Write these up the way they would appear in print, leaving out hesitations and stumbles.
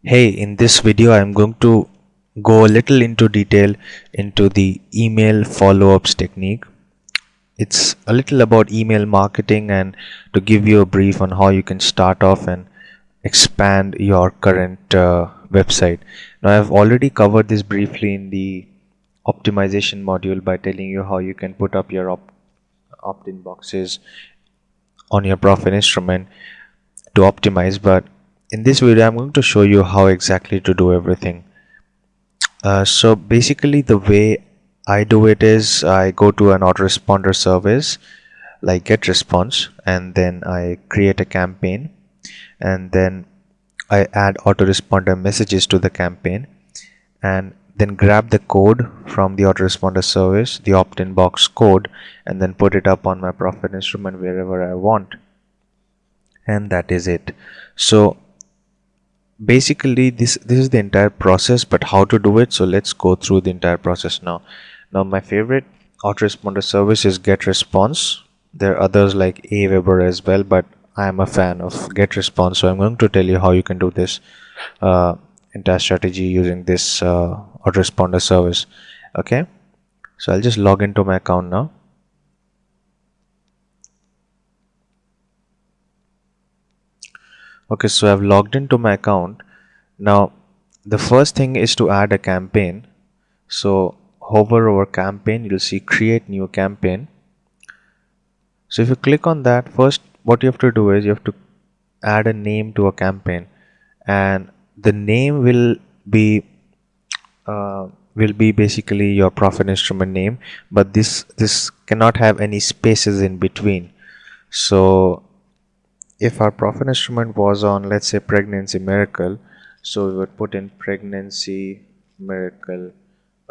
Hey, in this video I'm going to go a little into detail into the email follow-ups technique. It's a little about email marketing and to give you a brief on how you can start off and expand your current website. Now I've already covered this briefly in the optimization module by telling you how you can put up your opt-in boxes on your profit instrument to optimize, but in this video I'm going to show you how exactly to do everything. So basically the way I do it is I go to an autoresponder service like GetResponse, and then I create a campaign, and then I add autoresponder messages to the campaign, and then grab the code from the autoresponder service, the opt-in box code, and then put it up on my profit instrument wherever I want, and that is it. So basically this is the entire process, but how to do it, so let's go through the entire process now. My favorite autoresponder service is GetResponse. There are others like Aweber as well, but I am a fan of GetResponse, so I'm going to tell you how you can do this entire strategy using this autoresponder service. Okay, so I'll just log into my account now. Okay, so I've logged into my account. Now the first thing is to add a campaign. So hover over campaign, you'll see create new campaign. So if you click on that, first what you have to do is you have to add a name to a campaign, and the name will be basically your profit instrument name, but this cannot have any spaces in between. So if our profit instrument was on, let's say, pregnancy miracle, so we would put in pregnancy miracle.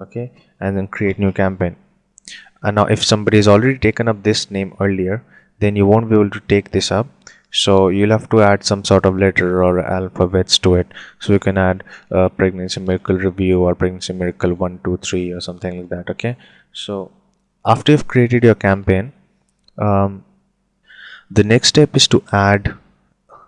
Okay, and then create new campaign. And now if somebody has already taken up this name earlier, then you won't be able to take this up, so you'll have to add some sort of letter or alphabets to it. So you can add pregnancy miracle review or pregnancy miracle 123 or something like that. Okay, so after you've created your campaign, the next step is to add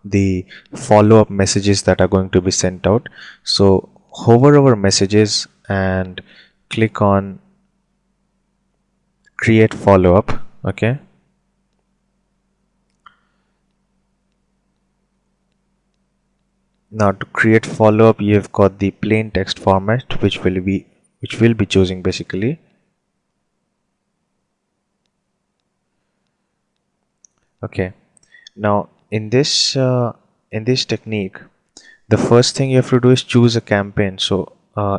the follow-up messages that are going to be sent out. So hover over messages and click on create follow-up. Okay, now to create follow-up, you've got the plain text format, which will be choosing basically. Okay, now in this technique, the first thing you have to do is choose a campaign. So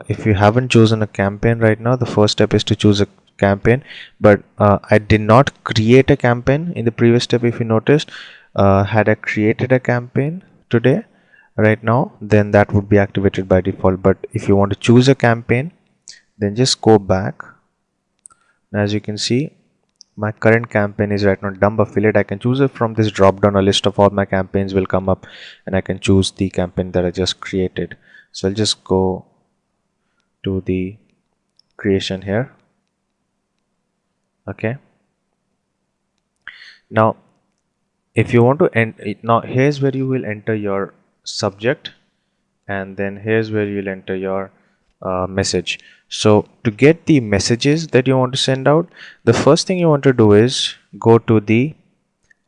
if you haven't chosen a campaign right now, the first step is to choose a campaign, but I did not create a campaign in the previous step. If you noticed, had I created a campaign today right now, then that would be activated by default. But if you want to choose a campaign, then just go back. As you can see, my current campaign is right now dump affiliate. I can choose it from this drop down. A list of all my campaigns will come up, and I can choose the campaign that I just created. So I'll just go to the creation here. Okay, now if you want to now here's where you will enter your subject, and then here's where you'll enter your message. So to get the messages that you want to send out, the first thing you want to do is go to the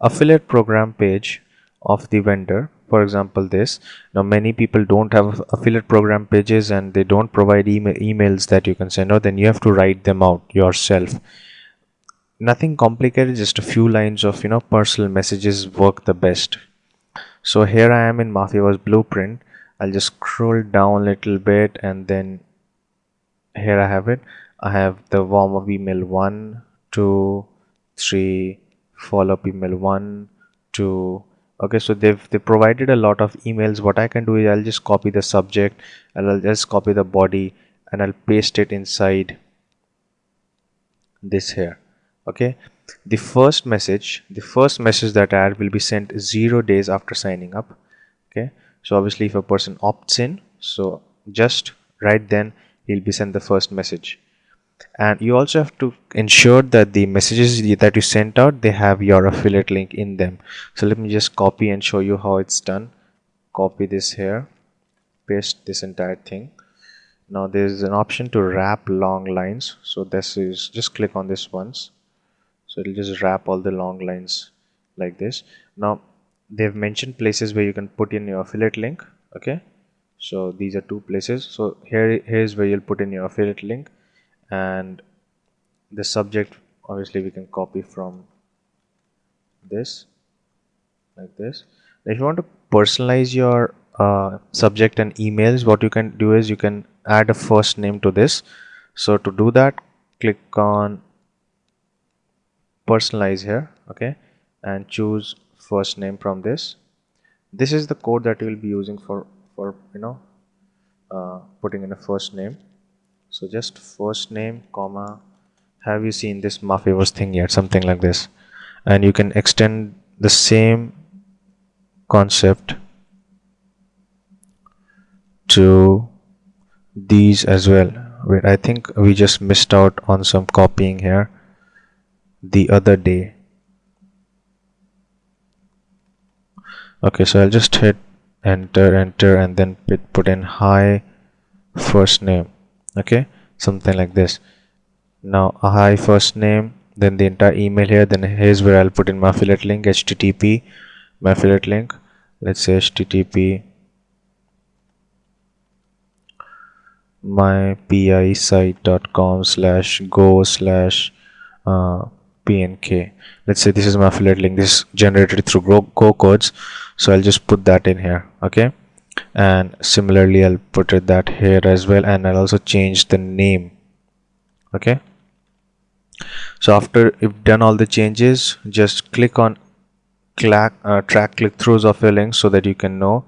affiliate program page of the vendor. For example, this. Now many people don't have affiliate program pages and they don't provide emails that you can send out. Then you have to write them out yourself. Nothing complicated, just a few lines of personal messages work the best. So here I am in Mafia Blueprint. I'll just scroll down a little bit, and then here I have it. I have the warm up email 1, 2, 3, follow up email 1, 2. Okay, so they've provided a lot of emails. What I can do is I'll just copy the subject, and I'll just copy the body, and I'll paste it inside this here. Okay, the first message that I add will be sent 0 days after signing up. Okay, so obviously if a person opts in, so just right then he'll be sent the first message. And you also have to ensure that the messages that you sent out, they have your affiliate link in them. So let me just copy and show you how it's done. Copy this here, paste this entire thing. Now there's an option to wrap long lines, so this is, just click on this once, so it'll just wrap all the long lines like this. Now they've mentioned places where you can put in your affiliate link. Okay, so these are two places. So here's where you'll put in your affiliate link, and the subject obviously we can copy from this like this. If you want to personalize your subject and emails, what you can do is you can add a first name to this. So to do that, click on personalize here, okay, and choose first name from this. This is the code that you will be using for putting in a first name. So just first name comma, have you seen this Mafavors thing yet, something like this, and you can extend the same concept to these as well. Wait, I think we just missed out on some copying here the other day. Okay, so I'll just hit enter and then put in hi first name. Okay, something like this. Now a hi first name, then the entire email here, then here's where I'll put in my affiliate link, http my affiliate link, let's say http mypisite.com/go/pnk. Let's say this is my affiliate link, this is generated through GoCodes, so I'll just put that in here. Okay, and similarly I'll put that here as well, and I'll also change the name. Okay, so after you've done all the changes, just click on track click-throughs of your link so that you can know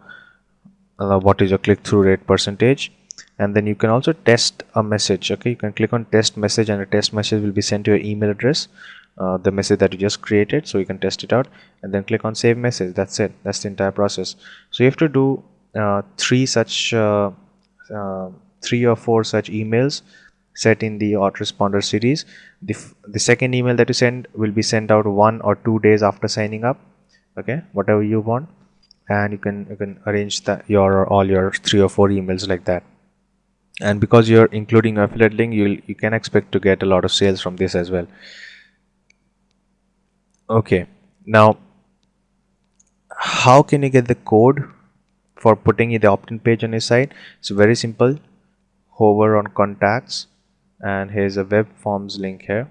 what is your click-through rate percentage. And then you can also test a message. Okay, you can click on test message, and a test message will be sent to your email address, the message that you just created, so you can test it out, and then click on save message. That's it. That's the entire process. So you have to do three or four such emails set in the autoresponder series. The second email that you send will be sent out 1 or 2 days after signing up. Okay, whatever you want, and you can arrange that all your 3 or 4 emails like that. And because you're including affiliate link, you can expect to get a lot of sales from this as well. Okay, now how can you get the code for putting in the opt-in page on your site? It's very simple. Hover on contacts, and here's a web forms link here.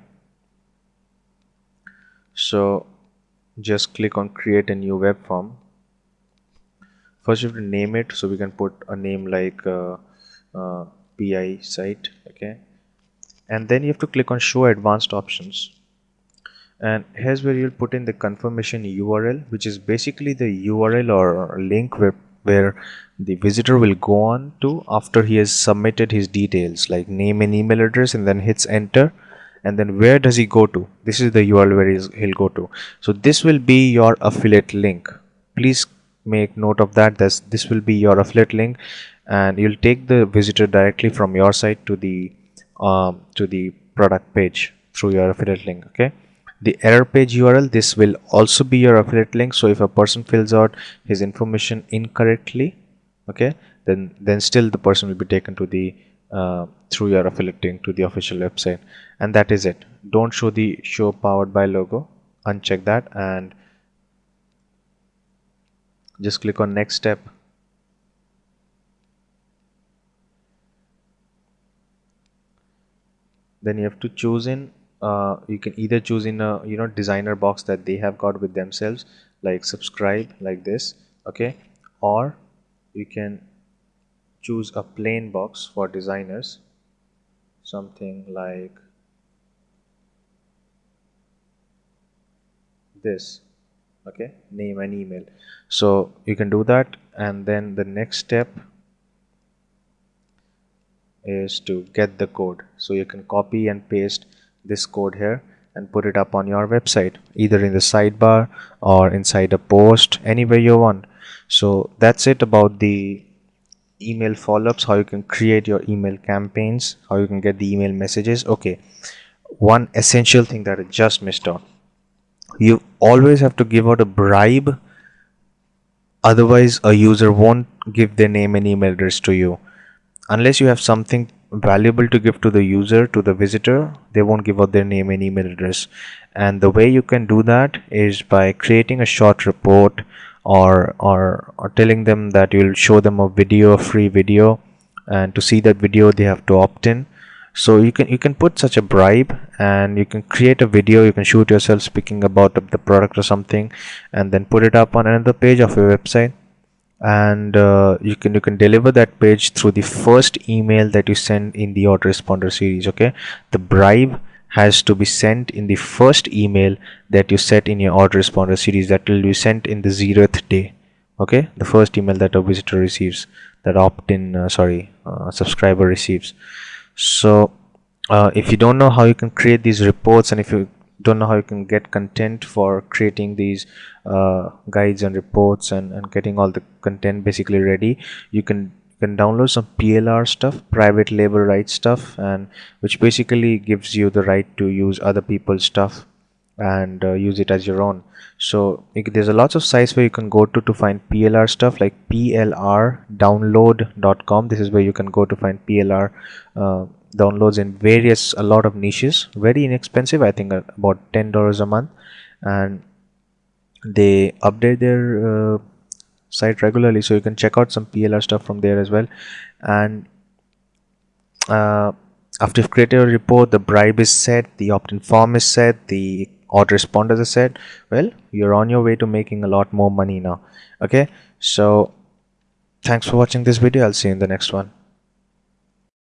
So just click on create a new web form. First you have to name it, so we can put a name like PI site. Okay, and then you have to click on show advanced options, and here's where you'll put in the confirmation URL, which is basically the URL or link where the visitor will go on to after he has submitted his details like name and email address, and then hits enter. And then where does he go to? This is the URL where he'll go to. So this will be your affiliate link. Please make note of that. This will be your affiliate link, and you'll take the visitor directly from your site to the product page through your affiliate link. Okay, the error page URL, this will also be your affiliate link. So if a person fills out his information incorrectly, okay, then still the person will be taken to the through your affiliate link to the official website. And that is it. Don't show the show powered by logo, uncheck that, and just click on next step. Then you have to choose in you can either choose in a designer box that they have got with themselves, like subscribe like this. Okay, or you can choose a plain box for designers, something like this. Okay, name and email. So you can do that, and then the next step is to get the code. So you can copy and paste this code here and put it up on your website, either in the sidebar or inside a post, anywhere you want. So that's it about the email follow-ups, how you can create your email campaigns, how you can get the email messages. Okay, one essential thing that I just missed out: you always have to give out a bribe, otherwise a user won't give their name and email address to you. Unless you have something valuable to give to the user, to the visitor, they won't give out their name and email address. And the way you can do that is by creating a short report, or telling them that you'll show them a video, a free video, and to see that video they have to opt in. So you can put such a bribe, and you can create a video, you can shoot yourself speaking about the product or something, and then put it up on another page of your website. And you can deliver that page through the first email that you send in the autoresponder series. Okay, the bribe has to be sent in the first email that you set in your autoresponder series, that will be sent in the 0th day. Okay, the first email that a visitor receives, that opt-in subscriber receives. So if you don't know how you can create these reports, and if you don't know how you can get content for creating these guides and reports, and getting all the content basically ready, you can download some PLR stuff, private label right stuff, and which basically gives you the right to use other people's stuff and use it as your own. So there's a lots of sites where you can go to find PLR stuff, like plrdownload.com. This is where you can go to find PLR downloads in a lot of niches, very inexpensive, I think about $10 a month, and they update their site regularly, so you can check out some PLR stuff from there as well. And after you've created a report, the bribe is set, the opt-in form is set, the autoresponders are set, well, you're on your way to making a lot more money now. Okay, so thanks for watching this video. I'll see you in the next one.